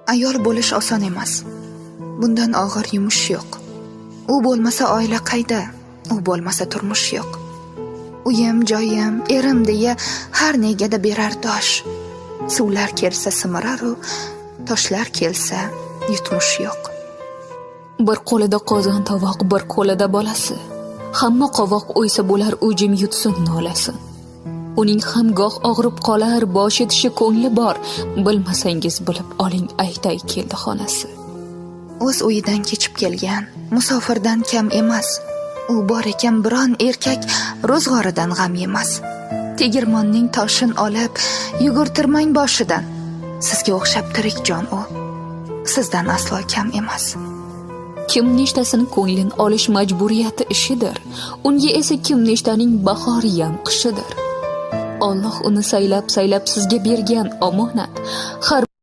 Ayol bo'lish oson emas. Bundan og'ir yumush yo'q. U bo'lmasa oila qayda? U bo'lmasa turmush yo'q. Uyim, joyim, erim deya har negada berar dosh. Suvlar kelsa simirar u, toshlar kelsa yutmush yo'q. Bir qo'lida qozon tovoq, bir qo'lida bolasi. Hamma qovoq o'ysa bo'lar u jim yutsin nolasi. Uning ham goh og'rib qolar, boshi tishi ko'ngli bor. Bilmasangiz bilib oling, aytay keldi xonasi. O'z uyidan kechib kelgan, musofirdan kam emas. U bor ekan biron erkak ro'zg'oridan g'am yemas. Tegirmonning toshin olib, yugurtirmang boshidan. Sizga o'xshab tirik jon u. Sizdan aslo kam emas. Kim nechtasini ko'nglin olish majburiyati ishidir. Unga esa kim nechtaning bahori ham qishidir. Alloh uni saylab sizga bergan omonat. Har